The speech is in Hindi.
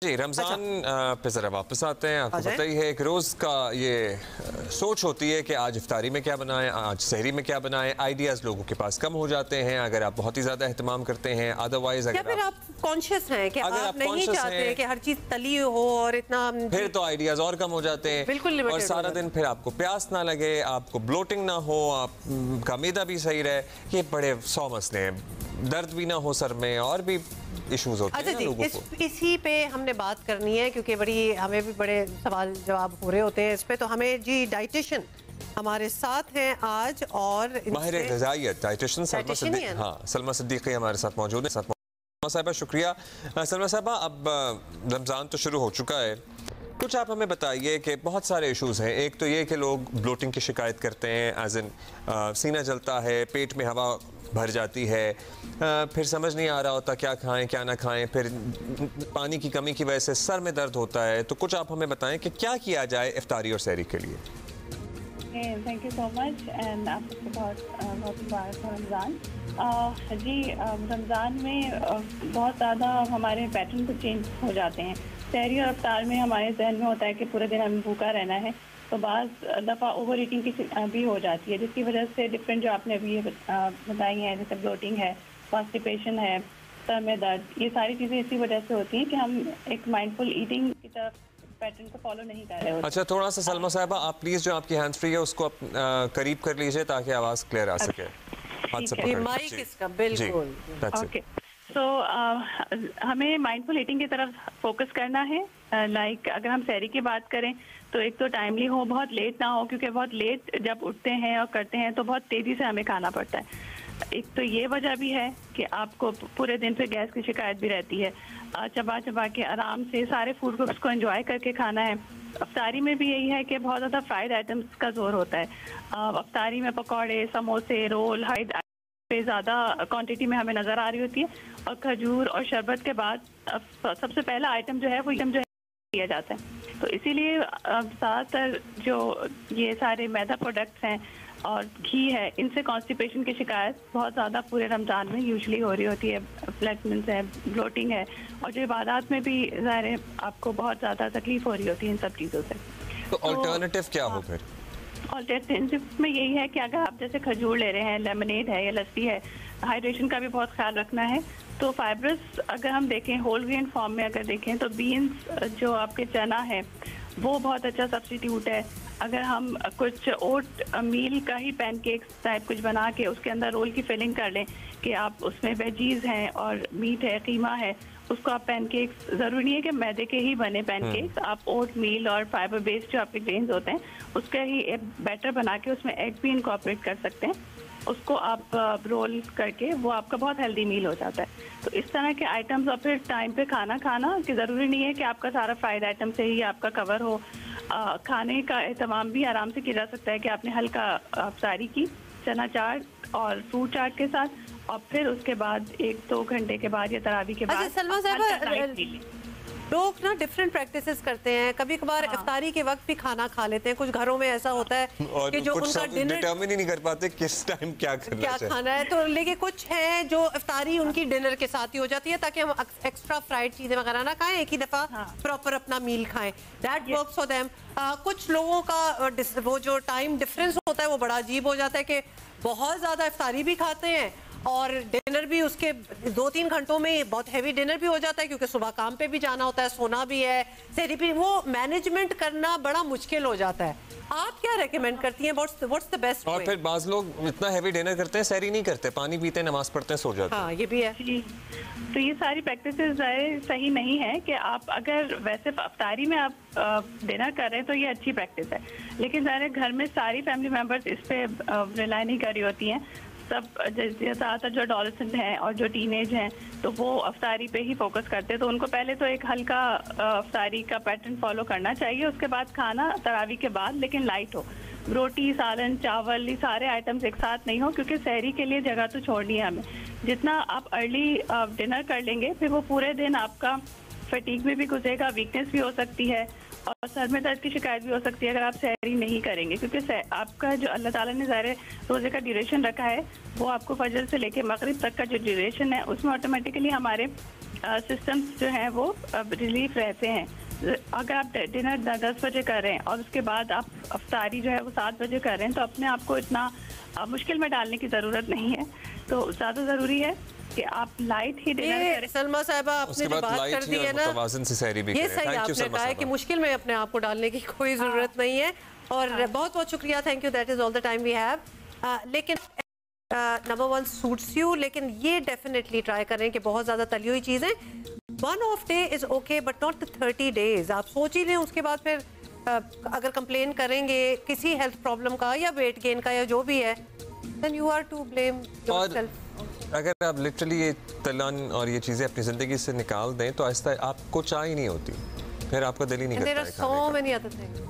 जी रमज़ान पे ज़रा वापस आते हैं। आपको पता ही है एक रोज़ का ये सोच होती है कि आज इफ्तारी में क्या बनाएं, आज सहरी में क्या बनाएं। आइडियाज़ लोगों के पास कम हो जाते हैं अगर आप बहुत ही ज़्यादा एहतमाम करते हैं। अदरवाइज अगर फिर आप कॉन्शियस हैं कि आप नहीं चाहते कि हर चीज़ तली हो और इतना, फिर तो आइडियाज़ और कम हो जाते हैं। बिल्कुल और सारा दिन फिर आपको प्यास ना लगे, आपको ब्लोटिंग ना हो, आपका मैदा भी सही रहे। ये बड़े 100 मसले हैं, दर्द भी ना हो सर में और भी इश्यूज होते हैं लोगों को। इसी पे हमने बात करनी है क्योंकि बड़ी हमें भी बड़े सवाल जवाब हो रहे होते हैं इस पे। तो हमें जी डाइटिशियन हमारे साथ हैं आज और माहिर ग़िज़ाइयत डाइटिशियन सलमा सिद्दीकी हमारे साथ मौजूद है। सलमा साहिबा शुक्रिया। सलमा साहिबा अब रमज़ान तो शुरू हो चुका है, कुछ आप हमें बताइए कि बहुत सारे इश्यूज हैं। एक तो ये कि लोग ब्लोटिंग की शिकायत करते हैं, एज इन सीना जलता है, पेट में हवा भर जाती है, फिर समझ नहीं आ रहा होता क्या खाएं क्या ना खाएं, फिर पानी की कमी की वजह से सर में दर्द होता है। तो कुछ आप हमें बताएं कि क्या किया जाए इफ्तारी और सहरी के लिए। Thank you so much and आपको बहुत मुबारक हो रमज़ान। जी रमज़ान में बहुत ज़्यादा हमारे पैटर्न तो चेंज हो जाते हैं। सहरी और इफ्तार में हमारे जहन में होता है कि पूरे दिन हमें भूखा रहना है, तो बाज़ दफ़ा ओवर ईटिंग की भी हो जाती है, जिसकी वजह से डिफरेंट जो आपने अभी बताई हैं, जैसे ब्लोटिंग है, कॉन्स्टिपेशन है, सर में दर्द, ये सारी चीज़ें इसी वजह से होती हैं कि हम एक माइंडफुल ईटिंग की तरफ पैटर्न को फॉलो नहीं कर रहे होते। अच्छा, थोड़ा सा सलमा साहिबा आप प्लीज़ जो आपकी हैंड्स फ्री है उसको करीब कर लीजिए ताकि आवाज़ क्लियर आ सके। माइक इसका बिल्कुल ओके। तो हमें माइंडफुल ईटिंग की तरफ फोकस करना है। लाइक अगर हम सहरी की बात करें तो एक तो टाइमली हो, बहुत लेट ना हो, क्योंकि बहुत लेट जब उठते हैं और करते हैं तो बहुत तेज़ी से हमें खाना पड़ता है। एक तो ये वजह भी है कि आपको पूरे दिन पे गैस की शिकायत भी रहती है। चबा चबा के आराम से सारे फूड ग्रुप्स को एंजॉय करके खाना है। अफ्तारी में भी यही है कि बहुत ज़्यादा फ्राइड आइटम्स का जोर होता है। अफ्तारी में पकौड़े, समोसे, रोल, हाइड पे ज़्यादा क्वांटिटी में हमें नज़र आ रही होती है। और खजूर और शरबत के बाद सबसे पहला आइटम जो है वो आइटम जो है दिया जाता है। तो इसीलिए ज़्यादातर जो ये सारे मैदा प्रोडक्ट्स हैं और घी है, इनसे कॉन्स्टिपेशन की शिकायत बहुत ज़्यादा पूरे रमज़ान में यूजुअली हो रही होती है। फ्लैटमेंट्स है, ब्लोटिंग है, और जो इबादत में भी ज़ाहिर आपको बहुत ज़्यादा तकलीफ हो रही होती है इन सब चीज़ों से। तो अल्टरनेटिव क्या हो फिर? ऑल्टरनेटिव में यही है कि अगर आप जैसे खजूर ले रहे हैं, लेमनेड है या लस्सी है, हाइड्रेशन का भी बहुत ख्याल रखना है। तो फाइब्रस अगर हम देखें होल ग्रेन फॉर्म में अगर देखें तो बीन्स जो आपके चना है वो बहुत अच्छा सब्स्टिट्यूट है। अगर हम कुछ ओट मील का ही पैनकेक्स टाइप कुछ बना के उसके अंदर रोल की फिलिंग कर लें कि आप उसमें वेजीज हैं और मीट है, कीमा है, उसको आप पैनकेक्स, ज़रूरी नहीं है कि मैदे के ही बने पैनकेक्स, आप ओट मील और फाइबर बेस्ड जो आपके ग्रेन्स होते हैं उसका ही एक बैटर बना के उसमें एग भी इनकॉर्पोरेट कर सकते हैं। उसको आप रोल करके वो आपका बहुत हेल्दी मील हो जाता है। तो इस तरह के आइटम्स और फिर टाइम पे खाना कि ज़रूरी नहीं है कि आपका सारा फ्राइड आइटम से ही आपका कवर हो। खाने का एहतमाम भी आराम से किया जा सकता है कि आपने हल्का अफ्तारी की चना चाट और फ्रूट चाट के साथ, और फिर उसके बाद 1-2 घंटे के बाद या तरावी के बाद सलमा साहिबा लोग ना डिफरेंट प्रैक्टिसेस करते हैं। कभी कभार इफ्तारी के वक्त भी खाना खा लेते हैं। कुछ घरों में ऐसा होता है कि जो उनका डिनर डिटरमिन ही नहीं कर पाते किस टाइम क्या खाना है। तो लेकिन कुछ है जो इफ्तारी उनकी डिनर के साथ ही हो जाती है ताकि हम एक्स्ट्रा फ्राइड चीजें वगैरह ना खाएं, एक ही दफा प्रॉपर अपना मील खाएं। That works for them. कुछ लोगों का वो जो टाइम डिफरेंस होता है वो बड़ा अजीब हो जाता है कि बहुत ज्यादा इफ्तारी भी खाते हैं और डिनर भी उसके 2-3 घंटों में बहुत हैवी डिनर भी हो जाता है क्योंकि सुबह काम पे भी जाना होता है, सोना भी है, सहरी भी। वो मैनेजमेंट करना बड़ा मुश्किल हो जाता है। आप क्या रेकमेंड करती हैं? What's the best? और फिर बाज़ लोग इतना हैवी डिनर करते हैं, सहरी नहीं करते, पानी पीते हैं, नमाज पढ़ते हैं, सो जाते हैं। हाँ, ये भी है। तो ये सारी प्रैक्टिसेस सही नहीं है कि आप अगर वैसे अफ्तारी में आप डिनर कर रहे हैं तो ये अच्छी प्रैक्टिस है, लेकिन ज़ाहिर घर में सारी फैमिली मेम्बर्स इस पे रिलाई नहीं कर रही होती हैं। सब ज़्यादातर जो एडोलेसेंट हैं और जो टीनेज हैं तो वो अफ्तारी पे ही फोकस करते हैं। तो उनको पहले तो एक हल्का अफ्तारी का पैटर्न फॉलो करना चाहिए, उसके बाद खाना तरावी के बाद, लेकिन लाइट हो। रोटी, सालन, चावल, ये सारे आइटम्स एक साथ नहीं हो, क्योंकि सहरी के लिए जगह तो छोड़नी है हमें। जितना आप अर्ली डिनर कर लेंगे फिर वो पूरे दिन आपका फटीग में भी गुजरेगा, वीकनेस भी हो सकती है और सर में दर्द की शिकायत भी हो सकती है अगर आप सहरी नहीं करेंगे, क्योंकि आपका जो अल्लाह ताला ने ज़ाहिर रोज़े का ड्यूरेशन रखा है वो आपको फजर से लेके मगरिब तक का जो ड्यूरेशन है उसमें ऑटोमेटिकली हमारे सिस्टम्स जो हैं वो रिलीफ रहते हैं। अगर आप डिनर 10 बजे कर रहे हैं और उसके बाद आप अफ्तारी जो है वो 7 बजे कर रहे हैं, तो अपने आप को इतना मुश्किल में डालने की ज़रूरत नहीं है। तो ज़्यादा ज़रूरी है कि आप लाइट ही डिनर करें। सलमा साहिबा, आपने जो बात कर दी है ना, ये सही आपने कहा है कि मुश्किल में अपने आप को डालने की कोई ज़रूरत नहीं है। और बहुत बहुत शुक्रिया, thank you, that is all the time we have. लेकिन नंबर 1 सूट्स यू, लेकिन ये डेफिनेटली ट्राई करें कि बहुत ज़्यादा तली हुई चीज़ें, 1 of day is okay but not the 30 days. आप सोच ही लें, उसके बाद फिर अगर कंप्लेन करेंगे किसी हेल्थ प्रॉब्लम का या वेट गेन का या जो भी है, then you are to blame yourself. अगर आप लिटरली ये तलन और ये चीज़ें अपनी ज़िंदगी से निकाल दें तो आहिस्ता आपको चाह ही नहीं होती, फिर आपका दिल ही नहीं करता है खाने का। There are so many other things.